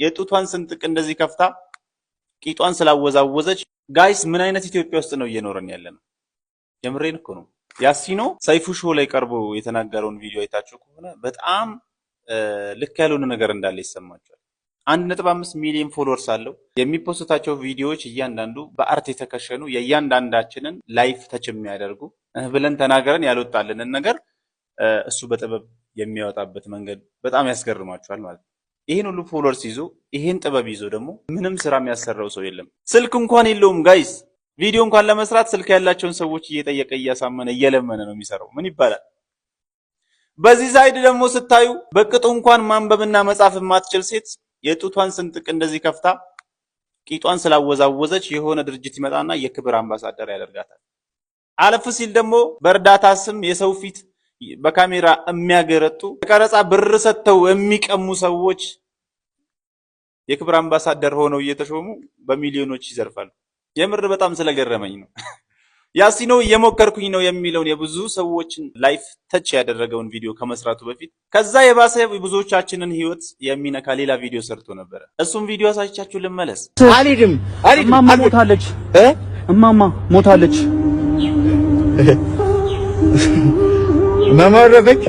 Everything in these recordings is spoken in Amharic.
የጡቷን ስንጥቅ እንደዚህ ከፍታ ቂጧን ስላወዛወዘች ጋይስ ምን አይነት ኢትዮጵያ ውስጥ ነው እየኖረን ያለነው? የምሬን እኮ ነው። ያሲኖ ሰይፉ ሾው ላይ ቀርቦ የተናገረውን ቪዲዮ አይታችሁ ከሆነ በጣም ልክ ያልሆነ ነገር እንዳለ ይሰማችኋል። 1.5 ሚሊዮን ፎሎወርስ አለው። የሚፖስታቸው ቪዲዮዎች እያንዳንዱ በአርት የተከሸኑ የእያንዳንዳችንን ላይፍ ተች የሚያደርጉ ብለን ተናገረን ያልወጣልንን ነገር እሱ በጥበብ የሚያወጣበት መንገድ በጣም ያስገርማችኋል ማለት ነው። ይሄን ሁሉ ፎሎወርስ ይዞ ይሄን ጥበብ ይዞ ደግሞ ምንም ስራ የሚያሰራው ሰው የለም። ስልክ እንኳን የለውም ጋይስ። ቪዲዮ እንኳን ለመስራት ስልክ ያላቸውን ሰዎች እየጠየቀ እያሳመነ እየለመነ ነው የሚሰራው። ምን ይባላል? በዚህ ሳይድ ደግሞ ስታዩ በቅጡ እንኳን ማንበብና መጻፍ የማትችል ሴት የጡቷን ስንጥቅ እንደዚህ ከፍታ ቂጧን ስላወዛወዘች የሆነ ድርጅት ይመጣና የክብር አምባሳደር ያደርጋታል። አለፍ ሲል ደግሞ በእርዳታ ስም የሰው ፊት በካሜራ የሚያገረጡ ቀረጻ ብር ሰጥተው የሚቀሙ ሰዎች የክብር አምባሳደር ሆነው እየተሾሙ በሚሊዮኖች ይዘርፋሉ። የምር በጣም ስለገረመኝ ነው። ያሲኖ እየሞከርኩኝ ነው የሚለውን የብዙ ሰዎችን ላይፍ ተች ያደረገውን ቪዲዮ ከመስራቱ በፊት ከዛ የባሰ ብዙዎቻችንን ህይወት የሚነካ ሌላ ቪዲዮ ሰርቶ ነበር። እሱም ቪዲዮ አሳይቻችሁ ልመለስ። አልሄድም። እማማ ሞታለች። እማማ ሞታለች። ማማረፈች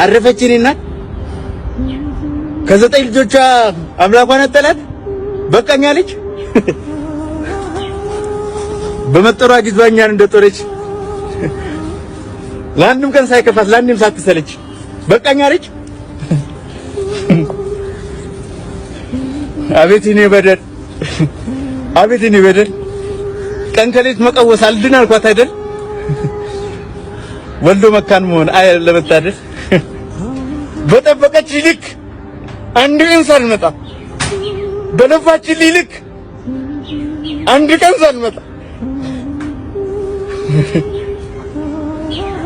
አረፈች። እኔና ከዘጠኝ ልጆቿ አምላኳን አጠላት በቃኛ ልጅ በመጠሯ ጊዜዋኛን እንደጦረች ለአንድም ቀን ሳይከፋት ለአንድም ሳትሰለች በቃኛ ልጅ። አቤት እኔ በደል፣ አቤት እኔ በደል። ቀን ከሌት መቀወስ አልድን አልኳት አይደል? ወልዶ መካን መሆን አይ ለመታደል በጠበቀች ልክ አንድ ቀን ሳልመጣ በለፋች ልክ አንድ ቀን ሳልመጣ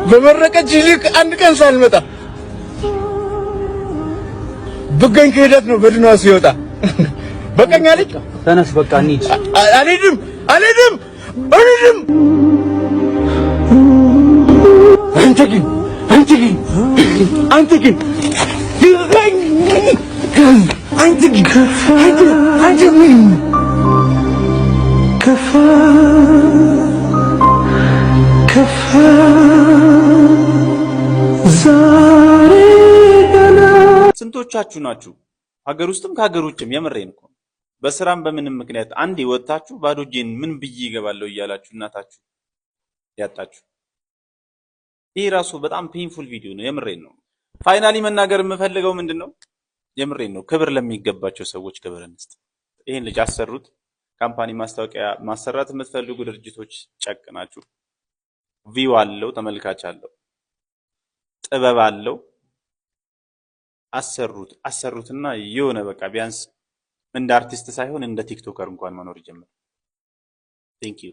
በመረቀች ልክ አንድ ቀን ሳልመጣ ብገኝ ክህደት ነው በድኗ ሲወጣ በቀኛ ልጅ ተነስ በቃ እንሂድ። አልሄድም አልሄድም አልሄድም። አንተ ግን አንተ ግን አንተ ግን አንተ ግን አንተ ምን ከፋ ከፋ ዛሬ ገና። ስንቶቻችሁ ናችሁ ሀገር ውስጥም ከሀገር ውጭም የምሬን እኮ በስራም በምንም ምክንያት አንዴ ወጣችሁ ባዶ እጄን ምን ብዬ እገባለሁ እያላችሁ እናታችሁ ያጣችሁ? ይሄ ራሱ በጣም ፔንፉል ቪዲዮ ነው። የምሬን ነው። ፋይናሊ መናገር የምፈልገው ምንድነው? የምሬን ነው። ክብር ለሚገባቸው ሰዎች ክብር እንስጥ። ይሄን ልጅ አሰሩት። ካምፓኒ ማስታወቂያ ማሰራት የምትፈልጉ ድርጅቶች ጨቅናችሁ፣ ቪው አለው፣ ተመልካች አለው፣ ጥበብ አለው፣ አሰሩትና የሆነ በቃ ቢያንስ እንደ አርቲስት ሳይሆን እንደ ቲክቶከር እንኳን መኖር ይጀምራል። ቴንክ ዩ